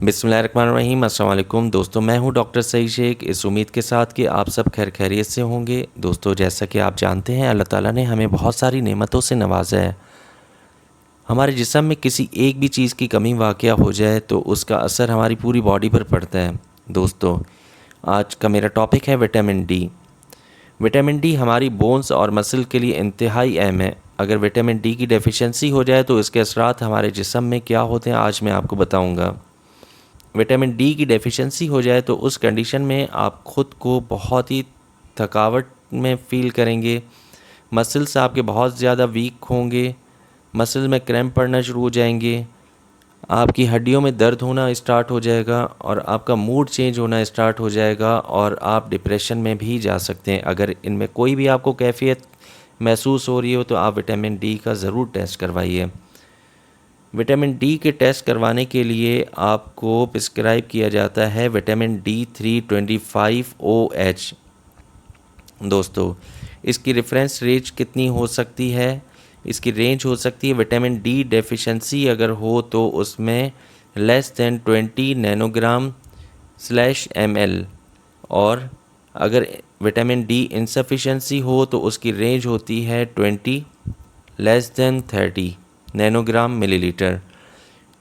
बिस्मिल्लाहिर्रहमानिर्रहीम। अस्सलाम वालेकुम दोस्तों, मैं हूं डॉक्टर सईद शेख, इस उम्मीद के साथ कि आप सब खैर खैरियत से होंगे। दोस्तों, जैसा कि आप जानते हैं, अल्लाह ताला ने हमें बहुत सारी नेमतों से नवाजा है। हमारे जिस्म में किसी एक भी चीज़ की कमी वाक़या हो जाए तो उसका असर हमारी पूरी बॉडी पर पड़ता है। दोस्तों, आज का मेरा टॉपिक है विटामिन डी। विटामिन डी हमारी बोन्स और मसल के लिए इंतहाई अहम है। अगर विटामिन डी की डेफिशिएंसी हो जाए तो इसके असरात हमारे जिस्म में क्या होते हैं, आज मैं आपको बताऊंगा। विटामिन डी की डेफिशिएंसी हो जाए तो उस कंडीशन में आप ख़ुद को बहुत ही थकावट में फ़ील करेंगे। मसल्स आपके बहुत ज़्यादा वीक होंगे, मसल में क्रैम्प पड़ना शुरू हो जाएंगे, आपकी हड्डियों में दर्द होना स्टार्ट हो जाएगा और आपका मूड चेंज होना स्टार्ट हो जाएगा और आप डिप्रेशन में भी जा सकते हैं। अगर इनमें कोई भी आपको कैफियत महसूस हो रही हो तो आप विटामिन डी का ज़रूर टेस्ट करवाइए। विटामिन डी के टेस्ट करवाने के लिए आपको प्रिस्क्राइब किया जाता है विटामिन D325OH। दोस्तों, इसकी रेफरेंस रेंज कितनी हो सकती है? इसकी रेंज हो सकती है, विटामिन डी डेफिशिएंसी अगर हो तो उसमें <20 nanogram/ml, और अगर विटामिन डी इनसफिशेंसी हो तो उसकी रेंज होती है 20 <30 nanogram millilitre.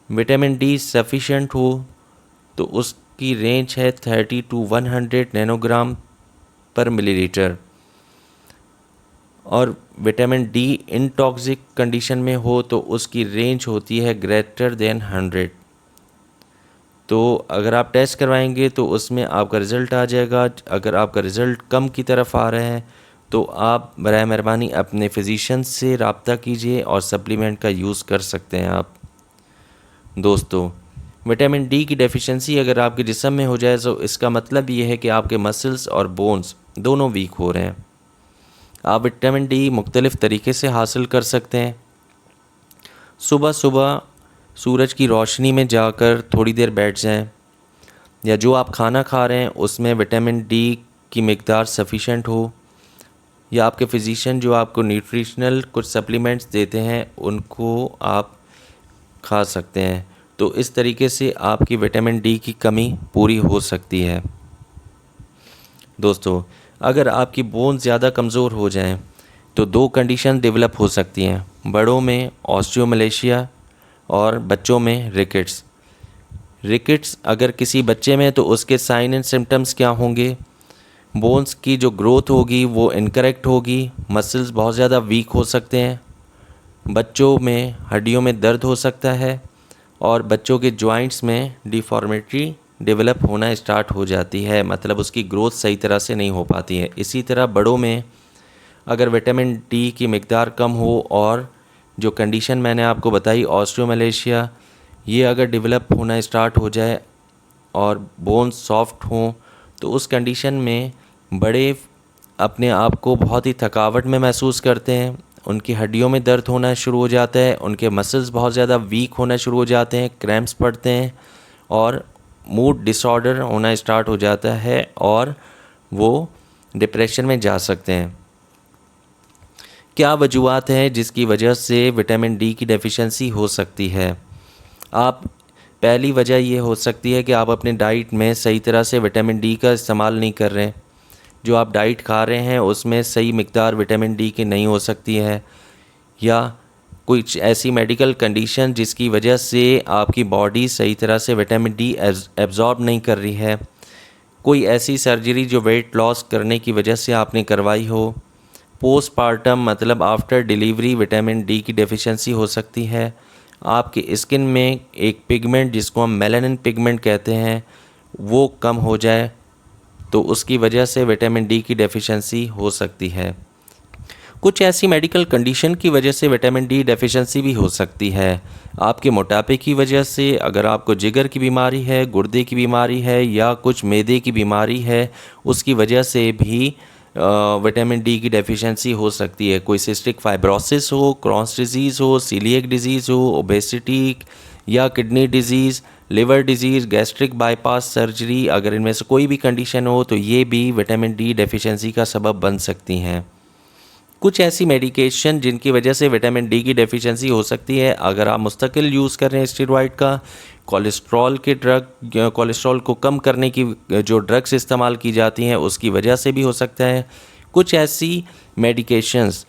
Vitamin D sufficient हो तो उसकी रेंज है 30 to 100 नैनोग्राम पर मिलीलीटर, और विटामिन डी इनटॉक्सिक कंडीशन में हो तो उसकी रेंज होती है ग्रेटर देन 100। तो अगर आप टेस्ट करवाएंगे तो उसमें आपका रिज़ल्ट आ जाएगा। अगर आपका रिज़ल्ट कम की तरफ आ रहा है तो आप बराए मेहरबानी अपने फ़िज़िशियन से रब्ता कीजिए और सप्लीमेंट का यूज़ कर सकते हैं आप। दोस्तों, विटामिन डी की डेफिशिएंसी अगर आपके जिस्म में हो जाए तो इसका मतलब ये है कि आपके मसल्स और बोन्स दोनों वीक हो रहे हैं। आप विटामिन डी मुख्तलिफ़ तरीके से हासिल कर सकते हैं। सुबह सुबह सूरज की रोशनी में जाकर थोड़ी देर बैठ जाएं, या जो आप खाना खा रहे हैं उसमें विटामिन डी की मिक़दार सफ़िशेंट हो, या आपके फ़िज़िशियन जो आपको न्यूट्रिशनल कुछ सप्लीमेंट्स देते हैं उनको आप खा सकते हैं। तो इस तरीके से आपकी विटामिन डी की कमी पूरी हो सकती है। दोस्तों, अगर आपकी बोन ज़्यादा कमज़ोर हो जाएं तो दो कंडीशन डेवलप हो सकती हैं। बड़ों में ऑस्टियोमलेशिया और बच्चों में रिकेट्स। रिकेट्स अगर किसी बच्चे में तो उसके साइन एंड सिम्टम्स क्या होंगे? बोन्स की जो ग्रोथ होगी वो इनकरेक्ट होगी, मसल्स बहुत ज़्यादा वीक हो सकते हैं, बच्चों में हड्डियों में दर्द हो सकता है, और बच्चों के जॉइंट्स में डिफॉर्मिटी डेवलप होना स्टार्ट हो जाती है, मतलब उसकी ग्रोथ सही तरह से नहीं हो पाती है। इसी तरह बड़ों में अगर विटामिन डी की मिक़दार कम हो और जो कंडीशन मैंने आपको बताई ऑस्टियोमलेशिया, ये अगर डेवलप होना स्टार्ट हो जाए और बोन्स सॉफ्ट हों तो उस कंडीशन में बड़े अपने आप को बहुत ही थकावट में महसूस करते हैं, उनकी हड्डियों में दर्द होना शुरू हो जाता है, उनके मसल्स बहुत ज़्यादा वीक होना शुरू हो जाते हैं, क्रैम्प्स पड़ते हैं और मूड डिसऑर्डर होना स्टार्ट हो जाता है और वो डिप्रेशन में जा सकते हैं। क्या वजूहात हैं जिसकी वजह से विटामिन डी की डेफिशिएंसी हो सकती है? पहली वजह ये हो सकती है कि आप अपने डाइट में सही तरह से विटामिन डी का इस्तेमाल नहीं कर रहे हैं। जो आप डाइट खा रहे हैं उसमें सही मिक़दार विटामिन डी की नहीं हो सकती है, या कुछ ऐसी मेडिकल कंडीशन जिसकी वजह से आपकी बॉडी सही तरह से विटामिन डी एब्ज़ॉर्ब नहीं कर रही है, कोई ऐसी सर्जरी जो वेट लॉस करने की वजह से आपने करवाई हो, पोस्टपार्टम मतलब आफ्टर डिलीवरी विटामिन डी की डेफिशिएंसी हो सकती है, आपकी स्किन में एक पिगमेंट जिसको हम मेलानिन पिगमेंट कहते हैं वो कम हो जाए तो उसकी वजह से विटामिन डी की डेफिशिएंसी हो सकती है। कुछ ऐसी मेडिकल कंडीशन की वजह से विटामिन डी डेफिशिएंसी भी हो सकती है। आपके मोटापे की वजह से, अगर आपको जिगर की बीमारी है, गुर्दे की बीमारी है या कुछ मैदे की बीमारी है, उसकी वजह से भी विटामिन डी की डेफिशिएंसी हो सकती है। कोई सिस्टिक फाइब्रोसिस हो, क्रॉन्स डिजीज़ हो, सीलिएक डिजीज़ हो, ओबेसिटी या kidney disease, liver disease, gastric bypass surgery, अगर इनमें से कोई भी कंडीशन हो तो ये भी विटामिन डी डेफिशिएंसी का सबब बन सकती हैं। कुछ ऐसी मेडिकेशन जिनकी वजह से विटामिन डी की डेफिशिएंसी हो सकती है, अगर आप मुस्तकिल यूज़ कर रहे हैं स्टेरॉइड का, कोलेस्ट्रॉल को कम करने की जो ड्रग्स इस्तेमाल की जाती हैं उसकी वजह से भी हो सकता है। कुछ ऐसी मेडिकेशंस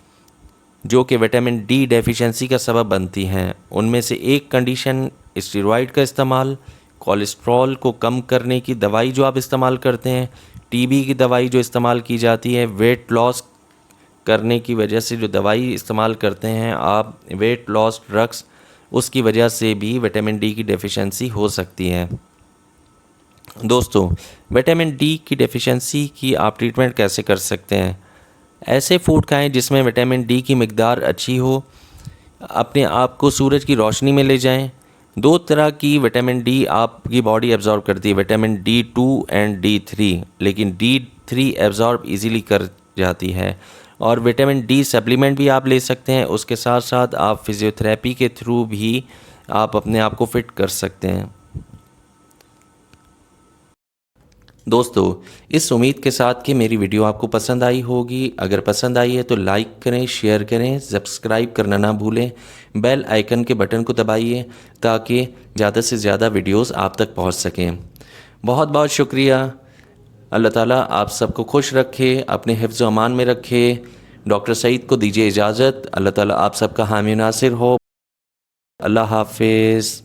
जो कि विटामिन डी डेफिशिएंसी का सबब बनती हैं, उनमें से एक कंडीशन स्टेरॉइड का इस्तेमाल, कोलेस्ट्रॉल को कम करने की दवाई जो आप इस्तेमाल करते हैं, टीबी की दवाई जो इस्तेमाल की जाती है, वेट लॉस करने की वजह से जो दवाई इस्तेमाल करते हैं आप, वेट लॉस ड्रग्स, उसकी वजह से भी विटामिन डी की डेफिशिएंसी हो सकती है। दोस्तों, विटामिन डी की डेफिशिएंसी की आप ट्रीटमेंट कैसे कर सकते हैं? ऐसे फूड खाएं जिसमें विटामिन डी की मिकदार अच्छी हो। अपने आप को सूरज की रोशनी में ले जाएं। दो तरह की विटामिन डी आपकी बॉडी एब्जॉर्ब करती है, विटामिन D2 एंड D3, लेकिन D3 एब्जॉर्ब इजीली कर जाती है। और विटामिन डी सप्लीमेंट भी आप ले सकते हैं, उसके साथ साथ आप फिज़ियोथेरेपी के थ्रू भी आप अपने आप को फिट कर सकते हैं। दोस्तों, इस उम्मीद के साथ कि मेरी वीडियो आपको पसंद आई होगी। अगर पसंद आई है तो लाइक करें, शेयर करें, सब्सक्राइब करना ना भूलें, बेल आइकन के बटन को दबाइए ताकि ज़्यादा से ज़्यादा वीडियोस आप तक पहुंच सकें। बहुत बहुत शुक्रिया। अल्लाह ताला आप सबको खुश रखे, अपने हिफ्ज़ व अमान में रखे। डॉक्टर सईद को दीजिए इजाज़त। अल्लाह ताला आप सबका हामी नासिर हो। अल्लाह हाफिज़।